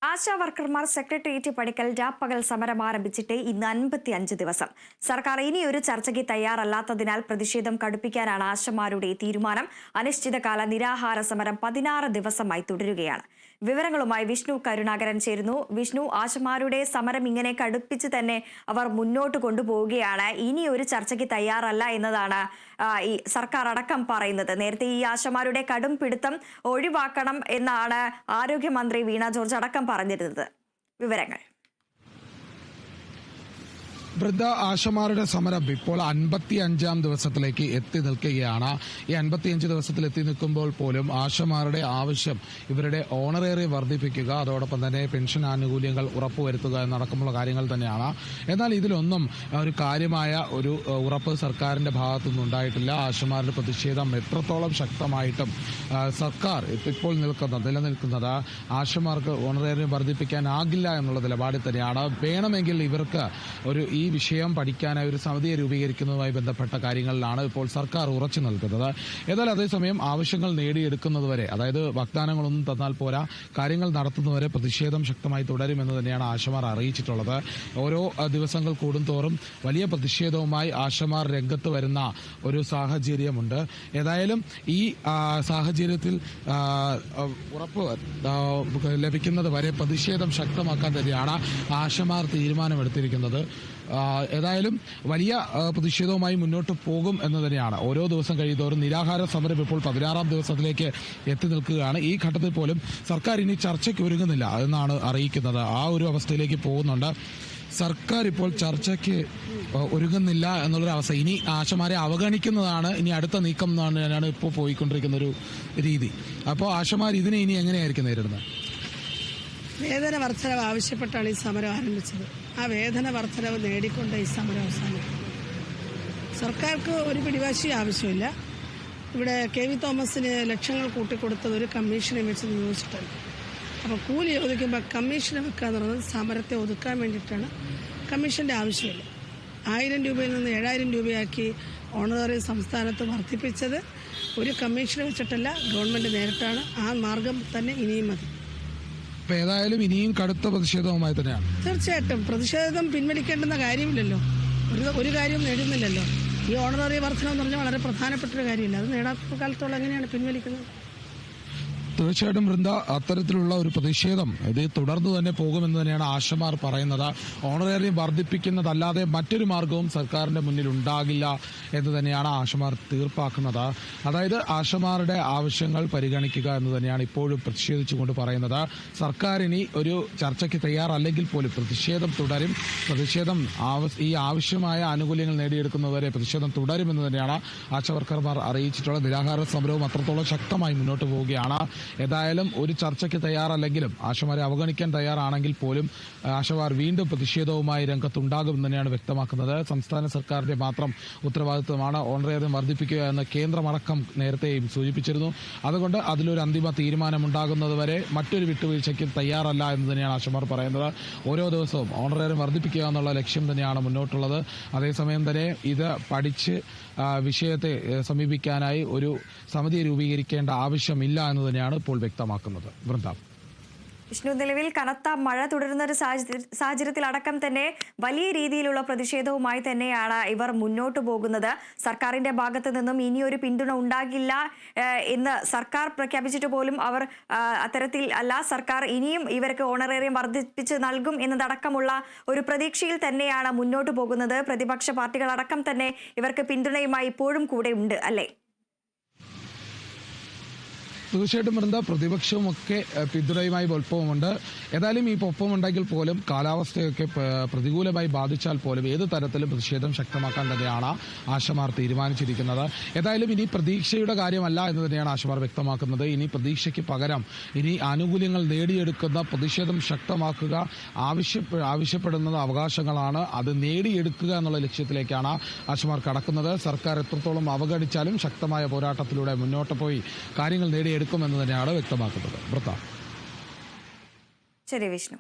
ASHA വർക്കർമാർ secretariat പടിക്കൽ രാപ്പകൽ സമരം ആരംഭിച്ചിട്ട് ഇന്ന് 55 ദിവസം. സർക്കാർ ഇനിയൊരു ചർച്ചയ്ക്ക് തയ്യാറല്ലാത്തതിനാൽ പ്രതിഷേധം കടുപ്പിക്കാനാണ് ആശമാരുടെ തീരുമാനം. അനിശ്ചിതകാല നിരാഹാര സമരം 16 ദിവസമായി തുടരുകയാണ്. വിവരങ്ങളുമായി വിഷ്ണു കരുണാകരൻ ചേരുന്നു. വിഷ്ണു, ആശമാരുടെ സമരം ഇങ്ങനെ കടുപ്പിച്ച് തന്നെ അവർ മുന്നോട്ട് കൊണ്ടുപോവുകയാണ്. ഇനി ഒരു ചർച്ചയ്ക്ക് തയ്യാറല്ല എന്നതാണ് ഈ സർക്കാർ അടക്കം പറയുന്നത്. നേരത്തെ ഈ ആശമാരുടെ കടും പിടുത്തം ഒഴിവാക്കണം എന്നാണ് ആരോഗ്യമന്ത്രി വീണ ജോർജ് അടക്കം പറഞ്ഞിരുന്നത്. വിവരങ്ങൾ. വൃദ്ധ ആശമാരുടെ സമരം ഇപ്പോൾ 55-ാം ദിവസത്തിലേക്ക് എത്തി നിൽക്കുകയാണ്. ഈ 55 ദിവസത്തിൽ എത്തി നിൽക്കുമ്പോൾ പോലും ആശമാരുടെ ആവശ്യം ഇവരുടെ ഓണറേറിയം വർദ്ധിപ്പിക്കുക, അതോടൊപ്പം തന്നെ പെൻഷൻ ആനുകൂല്യങ്ങൾ ഉറപ്പുവരുത്തുക എന്നടക്കമുള്ള കാര്യങ്ങൾ തന്നെയാണ്. എന്നാൽ ഇതിലൊന്നും ഒരു കാര്യമായ ഒരു ഉറപ്പ് സർക്കാരിന്റെ ഭാഗത്തുനിന്ന് ഉണ്ടായിട്ടില്ല. ആശമാരുടെ പ്രതിഷേധം എത്രത്തോളം ശക്തമായിട്ടും സർക്കാർ ഇപ്പോൾ നിലനിൽക്കുന്നത് ആശമാർക്ക് ഓണറേറിയം വർദ്ധിപ്പിക്കാനാകില്ല എന്നുള്ള നിലപാടിൽ തന്നെയാണ്. വേണമെങ്കിൽ ഇവർക്ക് ഈ വിഷയം പഠിക്കാനായി ഒരു സമിതിയെ രൂപീകരിക്കുന്നതുമായി ബന്ധപ്പെട്ട കാര്യങ്ങളിലാണ് ഇപ്പോൾ സർക്കാർ ഉറച്ചു നിൽക്കുന്നത്. എന്നാൽ അതേസമയം ആവശ്യങ്ങൾ നേടിയെടുക്കുന്നതുവരെ, അതായത് വാഗ്ദാനങ്ങളൊന്നും തന്നാൽ പോരാ, കാര്യങ്ങൾ നടത്തുന്നവരെ പ്രതിഷേധം ശക്തമായി തുടരുമെന്ന് തന്നെയാണ് ആശമാർ അറിയിച്ചിട്ടുള്ളത്. ഓരോ ദിവസങ്ങൾ കൂടുന്തോറും വലിയ പ്രതിഷേധവുമായി ആശമാർ രംഗത്ത് വരുന്ന ഒരു സാഹചര്യമുണ്ട്. ഏതായാലും ഈ സാഹചര്യത്തിൽ ഉറപ്പ് ലഭിക്കുന്നത് വരെ പ്രതിഷേധം ശക്തമാക്കാൻ തന്നെയാണ് ആശമാർ തീരുമാനമെടുത്തിരിക്കുന്നത്. ഏതായാലും വലിയ പ്രതിഷേധവുമായി മുന്നോട്ട് പോകും എന്ന് തന്നെയാണ്. ഓരോ ദിവസം കഴിയുന്നതോറും നിരാഹാര സമരം ഇപ്പോൾ 16-ാം ദിവസത്തിലേക്ക് എത്തി നിൽക്കുകയാണ്. ഈ ഘട്ടത്തിൽ പോലും സർക്കാർ ഇനി ചർച്ചയ്ക്ക് ഒരുങ്ങുന്നില്ല എന്നാണ് അറിയിക്കുന്നത്. ആ ഒരു അവസ്ഥയിലേക്ക് പോകുന്നുണ്ട്. സർക്കാർ ഇപ്പോൾ ചർച്ചയ്ക്ക് ഒരുങ്ങുന്നില്ല എന്നുള്ളൊരു അവസ്ഥ. ഇനി ആശമാരെ അവഗണിക്കുന്നതാണ് ഇനി അടുത്ത നീക്കം എന്നാണ് ഇപ്പോൾ പോയിക്കൊണ്ടിരിക്കുന്ന ഒരു രീതി. അപ്പോൾ ആശമാർ ഇതിനെ ഇനി എങ്ങനെയായിരിക്കും നേരിടുന്നത്? വേതന വർധനവ് ആവശ്യപ്പെട്ടാണ് ഈ സമരം ആരംഭിച്ചത്. ആ വേതന വർധനവ് നേടിക്കൊണ്ട് ഈ സമരം അവസാനിക്കും. സർക്കാർക്ക് ഒരു പിടിവാശി ആവശ്യമില്ല. ഇവിടെ KV തോമസിന് ലക്ഷങ്ങൾ കൂട്ടിക്കൊടുത്തത് ഒരു കമ്മീഷനെ വെച്ച് നിയോഗിച്ചിട്ടുണ്ട്. അപ്പോൾ കൂലി ഒതുക്കുമ്പോൾ കമ്മീഷനെ വെക്കുക എന്ന് പറയുന്നത് സമരത്തെ ഒതുക്കാൻ വേണ്ടിയിട്ടാണ്. കമ്മീഷന്റെ ആവശ്യമില്ല. 1000 രൂപയിൽ നിന്ന് 7000 രൂപയാക്കി ഓണറേറിയം സംസ്ഥാനത്ത് വർദ്ധിപ്പിച്ചത് ഒരു കമ്മീഷനെ വെച്ചിട്ടല്ല, ഗവൺമെന്റ് നേരിട്ടാണ്. ആ മാർഗം തന്നെ ഇനിയും മതി. ഏതായാലും ഇനിയും കടുത്ത പ്രതിഷേധവുമായി തന്നെയാണ്. തീർച്ചയായിട്ടും പ്രതിഷേധം പിൻവലിക്കേണ്ടുന്ന കാര്യമില്ലല്ലോ. ഒരു കാര്യവും നേടുന്നില്ലല്ലോ. ഈ ഓണററി വർധനം എന്ന് പറഞ്ഞാൽ വളരെ പ്രധാനപ്പെട്ടൊരു കാര്യമില്ല. അത് നേടാത്ത കാലത്തോളം എങ്ങനെയാണ് പിൻവലിക്കുന്നത്? തീർച്ചയായിട്ടും വൃന്ദ, അത്തരത്തിലുള്ള ഒരു പ്രതിഷേധം ഇത് തുടർന്നു തന്നെ പോകുമെന്ന് തന്നെയാണ് ആശമാർ പറയുന്നത്. ഓണറേറിയം വർദ്ധിപ്പിക്കുന്നതല്ലാതെ മറ്റൊരു മാർഗവും സർക്കാരിന്റെ മുന്നിൽ ഉണ്ടാകില്ല എന്ന് തന്നെയാണ് ആശമാർ തീർപ്പാക്കുന്നത്. അതായത് ആശമാരുടെ ആവശ്യങ്ങൾ പരിഗണിക്കുക എന്ന് തന്നെയാണ് ഇപ്പോഴും പ്രതിഷേധിച്ചുകൊണ്ട് പറയുന്നത്. സർക്കാർ ഇനി ഒരു ചർച്ചയ്ക്ക് തയ്യാറല്ലെങ്കിൽ പോലും പ്രതിഷേധം തുടരും. ഈ ആവശ്യമായ ആനുകൂല്യങ്ങൾ നേടിയെടുക്കുന്നവരെ പ്രതിഷേധം തുടരുമെന്ന് തന്നെയാണ് ആശാവർക്കർമാർ അറിയിച്ചിട്ടുള്ള. നിരാഹാര സമരവും അത്രത്തോളം ശക്തമായി മുന്നോട്ട് പോവുകയാണ്. ഏതായാലും ഒരു ചർച്ചയ്ക്ക് തയ്യാറല്ലെങ്കിലും ആശമാരെ അവഗണിക്കാൻ തയ്യാറാണെങ്കിൽ പോലും ആശമാർ വീണ്ടും പ്രതിഷേധവുമായി രംഗത്തുണ്ടാകുമെന്ന് തന്നെയാണ് വ്യക്തമാക്കുന്നത്. സംസ്ഥാന സർക്കാരിന്റെ മാത്രം ഉത്തരവാദിത്വമാണ് ഓണറേറിയം വർദ്ധിപ്പിക്കുക എന്ന് കേന്ദ്രമടക്കം നേരത്തെയും സൂചിപ്പിച്ചിരുന്നു. അതുകൊണ്ട് അതിലൊരു അന്തിമ തീരുമാനമുണ്ടാകുന്നതുവരെ മറ്റൊരു വിട്ടുവീഴ്ചയ്ക്ക് തയ്യാറല്ല എന്ന് തന്നെയാണ് ആശമാർ പറയുന്നത്. ഓരോ ദിവസവും ഓണറേറിയം വർദ്ധിപ്പിക്കുക എന്നുള്ള ലക്ഷ്യം തന്നെയാണ് മുന്നോട്ടുള്ളത്. അതേസമയം തന്നെ ഇത് പഠിച്ച് വിഷയത്തെ സമീപിക്കാനായി ഒരു സമിതിയെ രൂപീകരിക്കേണ്ട ആവശ്യമില്ല എന്ന് തന്നെയാണ് ഇപ്പോൾ വ്യക്തമാക്കുന്നത്. വൃന്ദ. വിഷ്ണു, നിലവിൽ കനത്ത മഴ തുടരുന്ന ഒരു സാഹചര്യത്തിലടക്കം തന്നെ വലിയ രീതിയിലുള്ള പ്രതിഷേധവുമായി തന്നെയാണ് ഇവർ മുന്നോട്ട് പോകുന്നത്. സർക്കാരിന്റെ ഭാഗത്തു നിന്നും ഇനിയൊരു പിന്തുണ ഉണ്ടാകില്ല എന്ന് സർക്കാർ പ്രഖ്യാപിച്ചിട്ട് പോലും അവർ അത്തരത്തിൽ അല്ല. സർക്കാർ ഇനിയും ഇവർക്ക് ഓണറേറിയം വർദ്ധിപ്പിച്ച് നൽകും എന്നതടക്കമുള്ള ഒരു പ്രതീക്ഷയിൽ തന്നെയാണ് മുന്നോട്ട് പോകുന്നത്. പ്രതിപക്ഷ പാർട്ടികളടക്കം തന്നെ ഇവർക്ക് പിന്തുണയുമായി ഇപ്പോഴും കൂടെ ഉണ്ട്, അല്ലേ? തീർച്ചയായിട്ടും വൃന്ദ, പ്രതിപക്ഷവുമൊക്കെ പിന്തുണയുമായി ഒപ്പമുണ്ട്. ഏതായാലും ഈ ഒപ്പമുണ്ടെങ്കിൽ പോലും കാലാവസ്ഥയൊക്കെ പ്രതികൂലമായി ബാധിച്ചാൽ പോലും ഏത് തരത്തിലും പ്രതിഷേധം ശക്തമാക്കാൻ തന്നെയാണ് ആശമാർ തീരുമാനിച്ചിരിക്കുന്നത്. ഏതായാലും ഇനി പ്രതീക്ഷയുടെ കാര്യമല്ല എന്ന് തന്നെയാണ് ആശമാർ വ്യക്തമാക്കുന്നത്. ഇനി പ്രതീക്ഷയ്ക്ക് പകരം ഇനി ആനുകൂല്യങ്ങൾ നേടിയെടുക്കുന്ന പ്രതിഷേധം ശക്തമാക്കുക, ആവശ്യപ്പെടുന്നത് അവകാശങ്ങളാണ്, അത് നേടിയെടുക്കുക എന്നുള്ള ലക്ഷ്യത്തിലേക്കാണ് ആശമാർ കടക്കുന്നത്. സർക്കാർ എത്രത്തോളം അവഗണിച്ചാലും ശക്തമായ പോരാട്ടത്തിലൂടെ മുന്നോട്ട് പോയി കാര്യങ്ങൾ നേടിയെടുക്കുമെന്ന് തന്നെയാണ് വ്യക്തമാക്കുന്നത്. വൃത്ത. ശരി വിഷ്ണു.